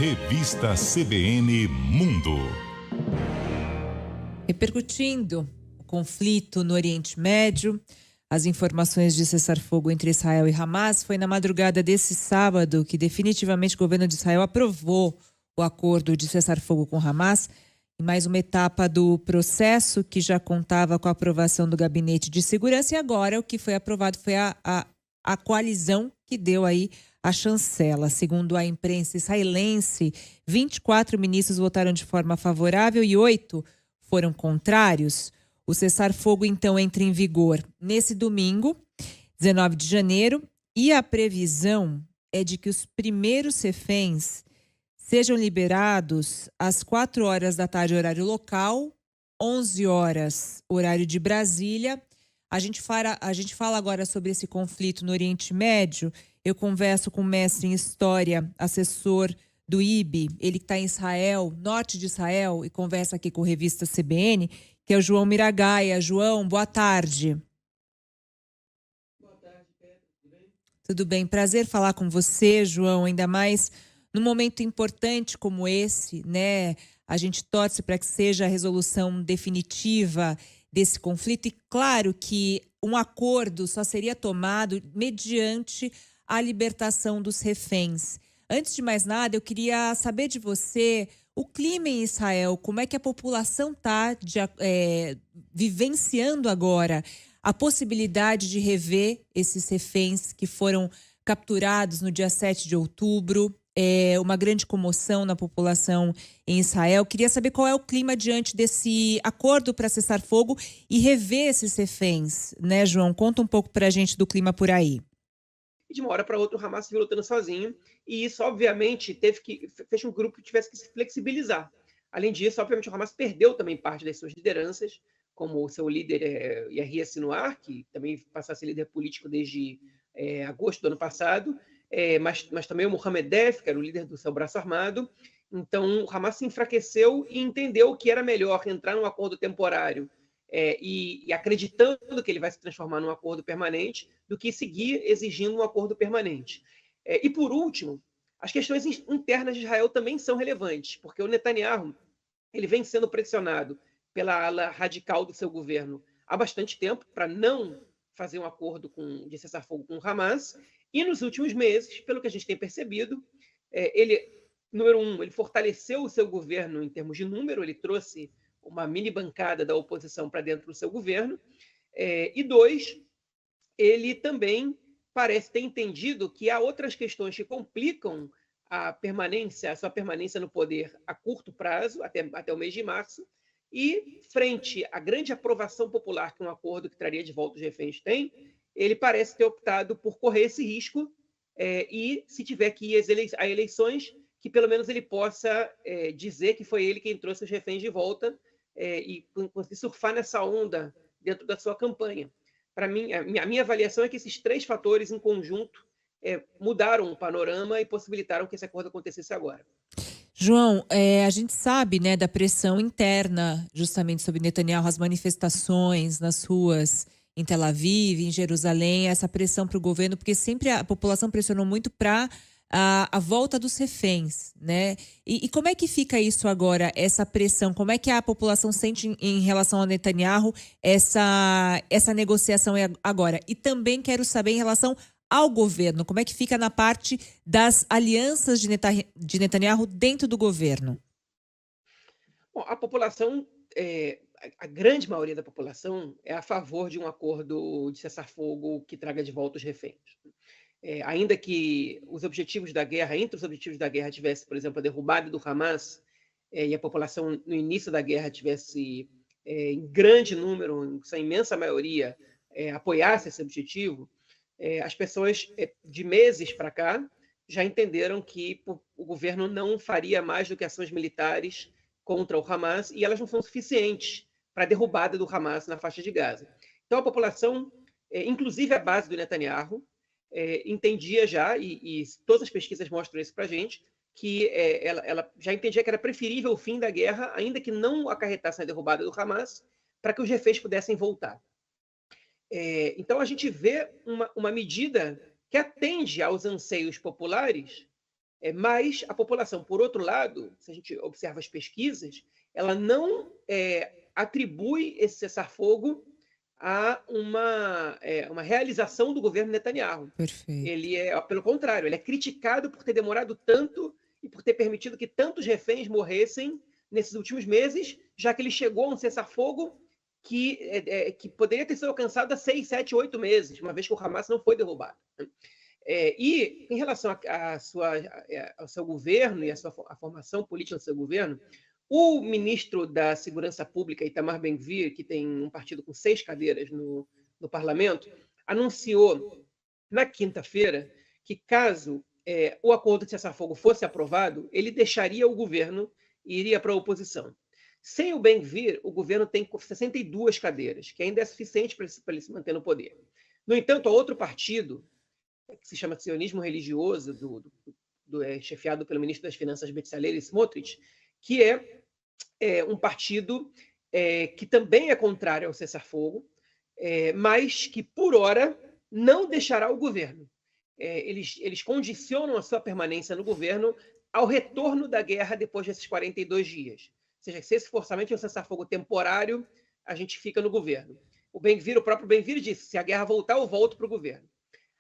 Revista CBN Mundo. Repercutindo o conflito no Oriente Médio, as informações de cessar-fogo entre Israel e Hamas, foi na madrugada desse sábado que definitivamente o governo de Israel aprovou o acordo de cessar-fogo com Hamas, em mais uma etapa do processo que já contava com a aprovação do Gabinete de Segurança, e agora o que foi aprovado foi a coalizão que deu aí a chancela. Segundo a imprensa israelense, 24 ministros votaram de forma favorável e 8 foram contrários. O cessar-fogo, então, entra em vigor nesse domingo, 19 de janeiro, e a previsão é de que os primeiros reféns sejam liberados às 4 horas da tarde, horário local, 11 horas, horário de Brasília. A gente fala agora sobre esse conflito no Oriente Médio. Eu converso com o mestre em História, assessor do IB, ele que está em Israel, norte de Israel, e conversa aqui com a revista CBN, que é o João Miragaia. João, boa tarde. Boa tarde, Pedro. Tudo bem? Tudo bem, prazer falar com você, João, ainda mais num momento importante como esse, né? A gente torce para que seja a resolução definitiva desse conflito, e claro que um acordo só seria tomado mediante a libertação dos reféns. Antes de mais nada, eu queria saber de você o clima em Israel, como é que a população está vivenciando agora a possibilidade de rever esses reféns que foram capturados no dia 7 de outubro. Uma grande comoção na população em Israel. Queria saber qual é o clima diante desse acordo para cessar fogo e rever esses reféns, né, João? Conta um pouco para a gente do clima por aí. De uma hora para outra, o Hamas se viu lutando sozinho, e isso, obviamente, fez com que o grupo tivesse que se flexibilizar. Além disso, obviamente, o Hamas perdeu também parte das suas lideranças, como o seu líder Yahya Sinwar, que também passou a ser líder político desde agosto do ano passado, mas também o Mohamed Def, que era o líder do seu braço armado. Então, o Hamas se enfraqueceu e entendeu que era melhor entrar num acordo temporário e acreditando que ele vai se transformar num acordo permanente, do que seguir exigindo um acordo permanente. E, por último, as questões internas de Israel também são relevantes, porque o Netanyahu ele vem sendo pressionado pela ala radical do seu governo há bastante tempo para não fazer um acordo de cessar-fogo com o Hamas, e nos últimos meses, pelo que a gente tem percebido, número um, ele fortaleceu o seu governo em termos de número, ele trouxe uma mini bancada da oposição para dentro do seu governo, e dois, ele também parece ter entendido que há outras questões que complicam a sua permanência no poder a curto prazo, até o mês de março, e frente à grande aprovação popular que um acordo que traria de volta os reféns tem, ele parece ter optado por correr esse risco e, se tiver que ir a eleições, que pelo menos ele possa dizer que foi ele quem trouxe os reféns de volta e conseguir surfar nessa onda dentro da sua campanha. Para mim, a minha avaliação é que esses três fatores em conjunto mudaram o panorama e possibilitaram que esse acordo acontecesse agora. João, a gente sabe, né, da pressão interna justamente sobre Netanyahu, as manifestações nas ruas em Tel Aviv, em Jerusalém, essa pressão para o governo, porque sempre a população pressionou muito para a volta dos reféns, né? E como é que fica isso agora, essa pressão? Como é que a população sente em relação a Netanyahu essa negociação agora? E também quero saber em relação ao governo, como é que fica na parte das alianças de Netanyahu dentro do governo? Bom, a população, a grande maioria da população é a favor de um acordo de cessar-fogo que traga de volta os reféns. Ainda que entre os objetivos da guerra tivesse, por exemplo, a derrubada do Hamas, e a população no início da guerra tivesse em grande número, em sua imensa maioria, apoiasse esse objetivo, as pessoas de meses para cá já entenderam que o governo não faria mais do que ações militares contra o Hamas, e elas não são suficientes para a derrubada do Hamas na faixa de Gaza. Então a população, inclusive a base do Netanyahu, entendia já, e todas as pesquisas mostram isso para a gente, que ela já entendia que era preferível o fim da guerra, ainda que não acarretasse a derrubada do Hamas, para que os reféns pudessem voltar. Então a gente vê uma medida que atende aos anseios populares, Mas a população, por outro lado, se a gente observa as pesquisas, ela não atribui esse cessar-fogo a uma realização do governo Netanyahu. Perfeito. Pelo contrário, ele é criticado por ter demorado tanto e por ter permitido que tantos reféns morressem nesses últimos meses, já que ele chegou a um cessar-fogo que poderia ter sido alcançado há 6, 7, 8 meses, uma vez que o Hamas não foi derrubado. E em relação ao seu governo e a formação política do seu governo, o ministro da Segurança Pública, Itamar Ben-Gvir, que tem um partido com 6 cadeiras no parlamento, anunciou na quinta-feira que, caso o acordo de cessar-fogo fosse aprovado, ele deixaria o governo e iria para a oposição. Sem o Ben-Gvir, o governo tem 62 cadeiras, que ainda é suficiente para ele se manter no poder. No entanto, há outro partido, que se chama Sionismo Religioso, chefiado pelo ministro das Finanças Bezalel Smotrich, que é um partido que também é contrário ao cessar-fogo, mas que, por hora, não deixará o governo. Eles condicionam a sua permanência no governo ao retorno da guerra depois desses 42 dias. Ou seja, se esse forçamento é um cessar-fogo temporário, a gente fica no governo. O próprio Ben-Gvir disse, se a guerra voltar, eu volto para o governo.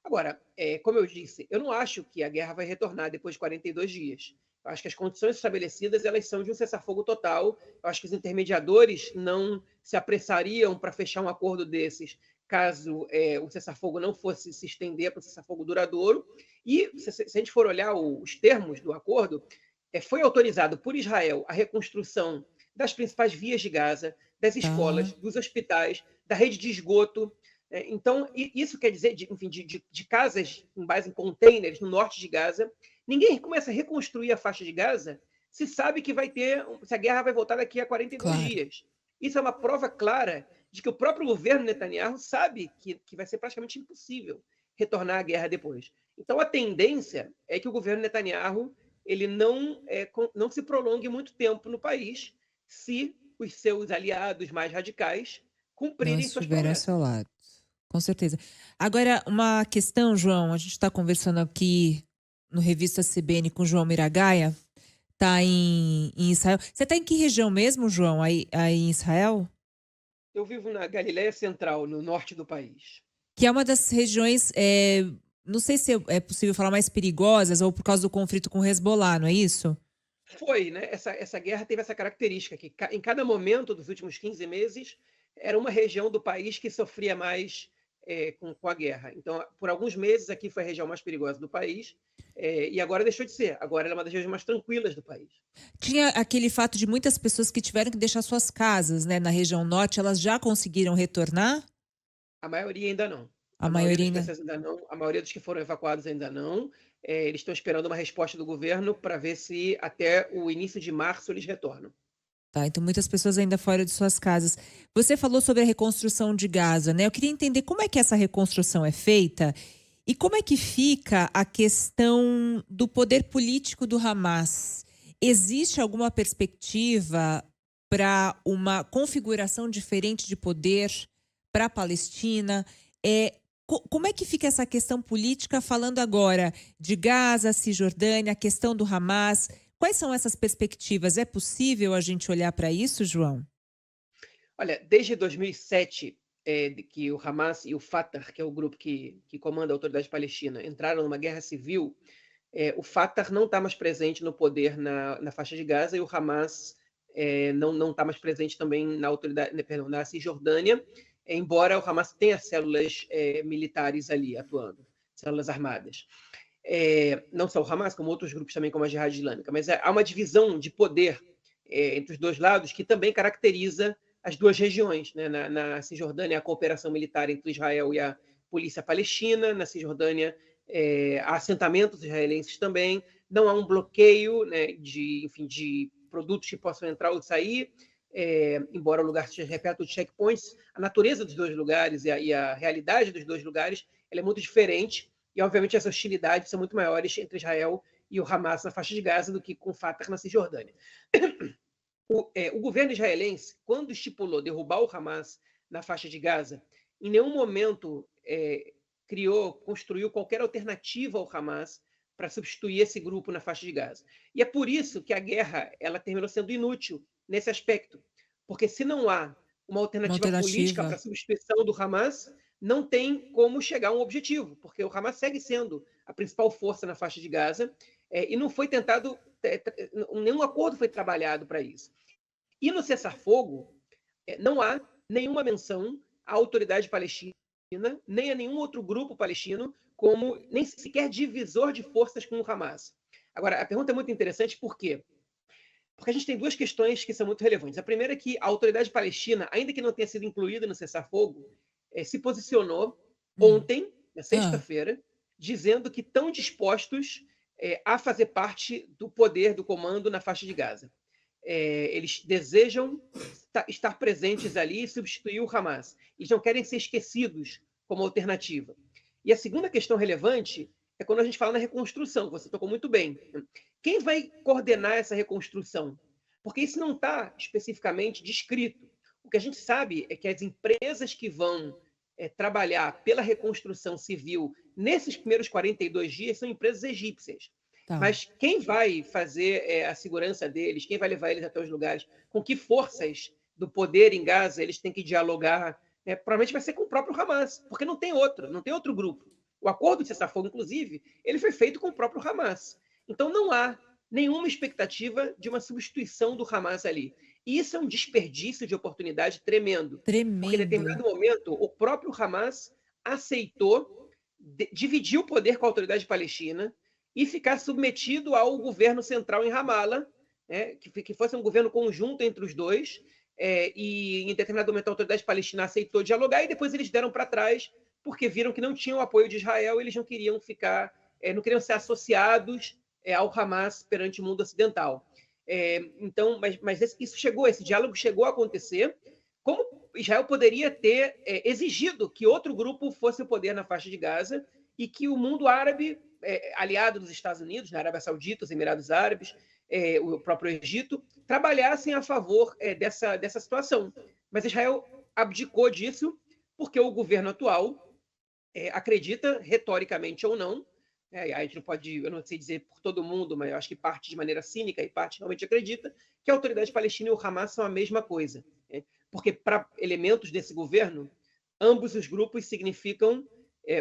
Agora, como eu disse, eu não acho que a guerra vai retornar depois de 42 dias. Eu acho que as condições estabelecidas elas são de um cessar-fogo total. Eu acho que os intermediadores não se apressariam para fechar um acordo desses caso o cessar-fogo não fosse se estender para um cessar-fogo duradouro. E, se a gente for olhar os termos do acordo, foi autorizado por Israel a reconstrução das principais vias de Gaza, das escolas, dos hospitais, da rede de esgoto. Então, isso quer dizer, de casas com base em containers no norte de Gaza. Ninguém começa a reconstruir a faixa de Gaza se sabe que se a guerra vai voltar daqui a 42 dias. Isso é uma prova clara de que o próprio governo Netanyahu sabe que vai ser praticamente impossível retornar à guerra depois. Então, a tendência é que o governo Netanyahu ele não se prolongue muito tempo no país se os seus aliados mais radicais cumprirem suas promessas. Ao seu lado. Com certeza. Agora, uma questão, João, a gente está conversando aqui no Revista CBN com o João Miragaia, está em Israel. Você está em que região mesmo, João, aí em Israel? Eu vivo na Galiléia Central, no norte do país. Que é uma das regiões, não sei se é possível falar mais perigosas ou por causa do conflito com o Hezbollah, não é isso? Foi, né? Essa guerra teve essa característica, que em cada momento dos últimos 15 meses era uma região do país que sofria mais com a guerra. Então, por alguns meses aqui foi a região mais perigosa do país e agora deixou de ser. Agora ela é uma das regiões mais tranquilas do país. Tinha aquele fato de muitas pessoas que tiveram que deixar suas casas, né, na região norte, elas já conseguiram retornar? A maioria ainda não. A maioria ainda não. A maioria dos que foram evacuados ainda não. Eles estão esperando uma resposta do governo para ver se até o início de março eles retornam. Tá, então muitas pessoas ainda fora de suas casas. Você falou sobre a reconstrução de Gaza, né? Eu queria entender como é que essa reconstrução é feita e como é que fica a questão do poder político do Hamas. Existe alguma perspectiva para uma configuração diferente de poder para a Palestina? Como é que fica essa questão política, falando agora de Gaza, Cisjordânia, a questão do Hamas? Quais são essas perspectivas? É possível a gente olhar para isso, João? Olha, desde 2007, que o Hamas e o Fatah, que é o grupo que comanda a Autoridade Palestina, entraram numa guerra civil, o Fatah não está mais presente no poder na faixa de Gaza e o Hamas não está mais presente também na Cisjordânia, embora o Hamas tenha células militares ali atuando, células armadas. Não só o Hamas, como outros grupos também, como a Jihad Islâmica, mas há uma divisão de poder entre os dois lados que também caracteriza as duas regiões. Né? Na Cisjordânia, a cooperação militar entre Israel e a polícia palestina, na Cisjordânia, há assentamentos israelenses também, não há um bloqueio, né, de produtos que possam entrar ou sair, embora o lugar seja repleto de checkpoints, a natureza dos dois lugares e a realidade dos dois lugares ela é muito diferente. E, obviamente, as hostilidades são muito maiores entre Israel e o Hamas na faixa de Gaza do que com o Fatah na Cisjordânia. O governo israelense, quando estipulou derrubar o Hamas na faixa de Gaza, em nenhum momento construiu qualquer alternativa ao Hamas para substituir esse grupo na faixa de Gaza. E é por isso que a guerra ela terminou sendo inútil nesse aspecto, porque se não há uma alternativa política para a substituição do Hamas, não tem como chegar a um objetivo, porque o Hamas segue sendo a principal força na faixa de Gaza, e não foi tentado, nenhum acordo foi trabalhado para isso. E no cessar-fogo, não há nenhuma menção à autoridade palestina, nem a nenhum outro grupo palestino, como nem sequer divisor de forças com o Hamas. Agora, a pergunta é muito interessante, por quê? Porque a gente tem duas questões que são muito relevantes. A primeira é que a autoridade palestina, ainda que não tenha sido incluída no cessar-fogo, se posicionou ontem, na sexta-feira, dizendo que estão dispostos a fazer parte do poder do comando na faixa de Gaza. Eles desejam estar presentes ali e substituir o Hamas. Eles não querem ser esquecidos como alternativa. E a segunda questão relevante é quando a gente fala na reconstrução, que você tocou muito bem. Quem vai coordenar essa reconstrução? Porque isso não está especificamente descrito. O que a gente sabe é que as empresas que vão trabalhar pela reconstrução civil nesses primeiros 42 dias são empresas egípcias. Tá. Mas quem vai fazer a segurança deles, quem vai levar eles até os lugares, com que forças do poder em Gaza eles têm que dialogar, provavelmente vai ser com o próprio Hamas, porque não tem outro grupo. O acordo de cessar-fogo, inclusive, ele foi feito com o próprio Hamas. Então não há nenhuma expectativa de uma substituição do Hamas ali. E isso é um desperdício de oportunidade tremendo. Porque em determinado momento, o próprio Hamas aceitou dividir o poder com a autoridade palestina e ficar submetido ao governo central em Ramallah, que fosse um governo conjunto entre os dois, e em determinado momento a autoridade palestina aceitou dialogar e depois eles deram para trás porque viram que não tinham o apoio de Israel, eles não queriam não queriam ser associados ao Hamas perante o mundo ocidental. Então, mas esse diálogo chegou a acontecer, como Israel poderia ter exigido que outro grupo fosse o poder na faixa de Gaza e que o mundo árabe, aliado dos Estados Unidos, na Arábia Saudita, os Emirados Árabes, o próprio Egito, trabalhassem a favor dessa situação. Mas Israel abdicou disso porque o governo atual acredita, retoricamente ou não, a gente não pode, eu não sei dizer por todo mundo, mas eu acho que parte de maneira cínica e parte realmente acredita que a autoridade palestina e o Hamas são a mesma coisa. Porque para elementos desse governo, ambos os grupos significam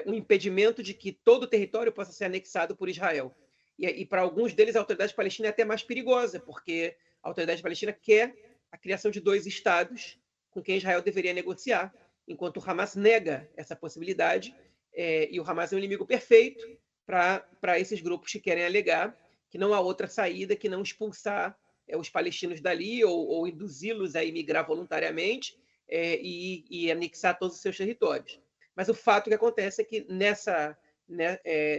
um impedimento de que todo o território possa ser anexado por Israel. E para alguns deles, a autoridade palestina é até mais perigosa, porque a autoridade palestina quer a criação de 2 estados com quem Israel deveria negociar, enquanto o Hamas nega essa possibilidade, e o Hamas é um inimigo perfeito para esses grupos que querem alegar que não há outra saída que não expulsar os palestinos dali ou induzi-los a emigrar voluntariamente e anexar todos os seus territórios. Mas o fato que acontece é que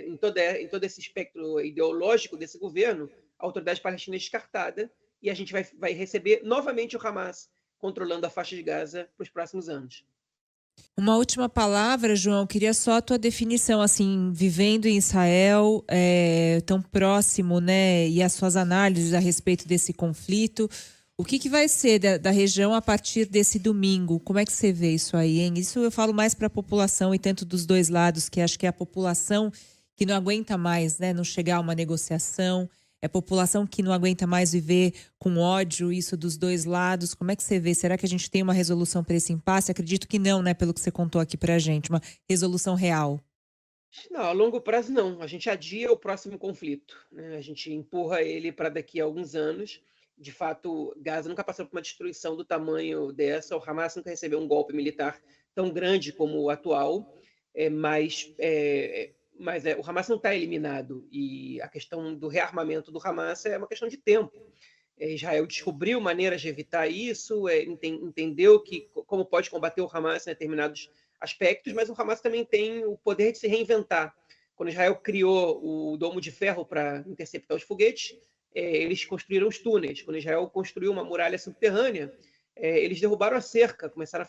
em todo esse espectro ideológico desse governo, a autoridade palestina é descartada e a gente vai receber novamente o Hamas controlando a faixa de Gaza para os próximos anos. Uma última palavra, João, queria só a tua definição, assim, vivendo em Israel, tão próximo, né, e as suas análises a respeito desse conflito. O que vai ser da região a partir desse domingo? Como é que você vê isso aí, hein? Isso eu falo mais para a população e tanto dos dois lados, que acho que é a população que não aguenta mais, né, não chegar a uma negociação. É a população que não aguenta mais viver com ódio, isso dos dois lados. Como é que você vê? Será que a gente tem uma resolução para esse impasse? Acredito que não, né? Pelo que você contou aqui para a gente. Uma resolução real. Não, a longo prazo não. A gente adia o próximo conflito, né? A gente empurra ele para daqui a alguns anos. De fato, Gaza nunca passou por uma destruição do tamanho dessa. O Hamas nunca recebeu um golpe militar tão grande como o atual. Mas o Hamas não está eliminado e a questão do rearmamento do Hamas é uma questão de tempo. Israel descobriu maneiras de evitar isso, entendeu como pode combater o Hamas em determinados aspectos, mas o Hamas também tem o poder de se reinventar. Quando Israel criou o domo de ferro para interceptar os foguetes, eles construíram os túneis. Quando Israel construiu uma muralha subterrânea, eles derrubaram a cerca, começaram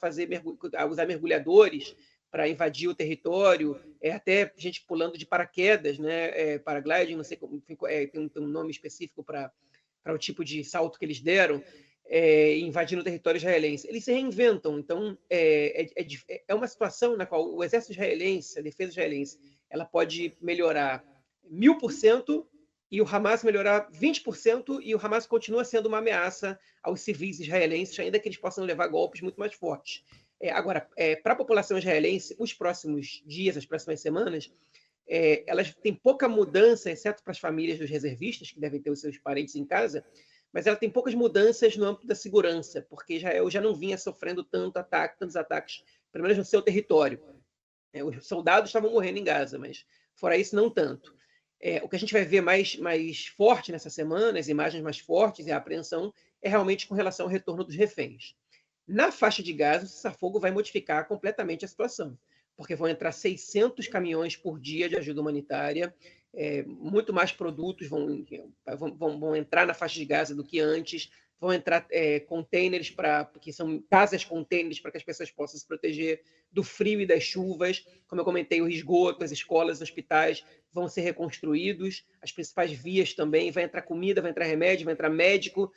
a usar mergulhadores para invadir o território, até gente pulando de paraquedas, né? Paragliding, não sei como, tem um nome específico para o tipo de salto que eles deram, invadindo o território israelense. Eles se reinventam, então é uma situação na qual o exército israelense, a defesa israelense, ela pode melhorar 1000%, e o Hamas melhorar 20%, e o Hamas continua sendo uma ameaça aos civis israelenses, ainda que eles possam levar golpes muito mais fortes. Agora, para a população israelense, os próximos dias, as próximas semanas, elas têm pouca mudança, exceto para as famílias dos reservistas, que devem ter os seus parentes em casa, mas ela tem poucas mudanças no âmbito da segurança, porque Israel já não vinha sofrendo tantos ataques, pelo menos no seu território. Os soldados estavam morrendo em Gaza, mas fora isso, não tanto. O que a gente vai ver mais forte nessa semana, as imagens mais fortes e a apreensão, é realmente com relação ao retorno dos reféns. Na faixa de Gaza, o cessar-fogo vai modificar completamente a situação, porque vão entrar 600 caminhões por dia de ajuda humanitária, muito mais produtos vão entrar na faixa de Gaza do que antes, vão entrar containers, que são casas containers para que as pessoas possam se proteger do frio e das chuvas. Como eu comentei, o esgoto, as escolas, os hospitais vão ser reconstruídos, as principais vias também, vai entrar comida, vai entrar remédio, vai entrar médico.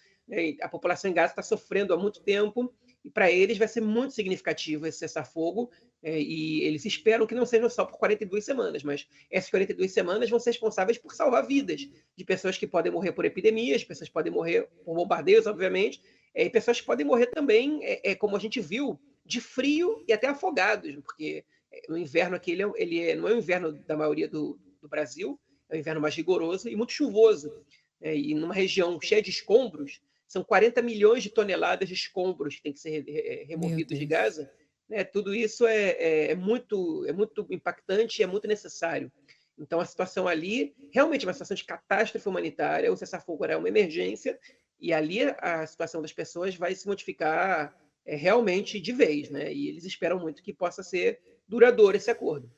A população em Gaza está sofrendo há muito tempo, e para eles vai ser muito significativo esse cessar-fogo, e eles esperam que não seja só por 42 semanas, mas essas 42 semanas vão ser responsáveis por salvar vidas de pessoas que podem morrer por epidemias, pessoas que podem morrer por bombardeios, obviamente, e pessoas que podem morrer também, como a gente viu, de frio e até afogados, porque no inverno aqui ele não é o inverno da maioria do Brasil, é um inverno mais rigoroso e muito chuvoso, e numa região cheia de escombros, são 40 milhões de toneladas de escombros que têm que ser removidos de Gaza. Tudo isso é muito impactante e é muito necessário. Então, a situação ali realmente é uma situação de catástrofe humanitária, o cessar-fogo é uma emergência, e ali a situação das pessoas vai se modificar realmente de vez, né? E eles esperam muito que possa ser duradouro esse acordo.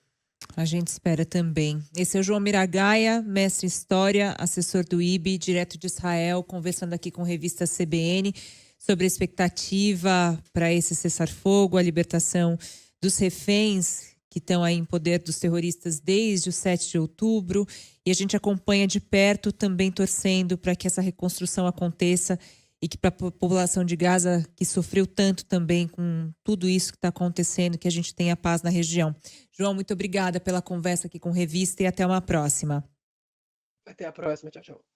A gente espera também. Esse é o João Miragaia, mestre em História, assessor do IB, direto de Israel, conversando aqui com a revista CBN sobre a expectativa para esse cessar-fogo, a libertação dos reféns que estão aí em poder dos terroristas desde o 7 de outubro. E a gente acompanha de perto, também torcendo para que essa reconstrução aconteça e que para a população de Gaza, que sofreu tanto também com tudo isso que está acontecendo, que a gente tenha paz na região. João, muito obrigada pela conversa aqui com a revista e até uma próxima. Até a próxima. Tchau, tchau.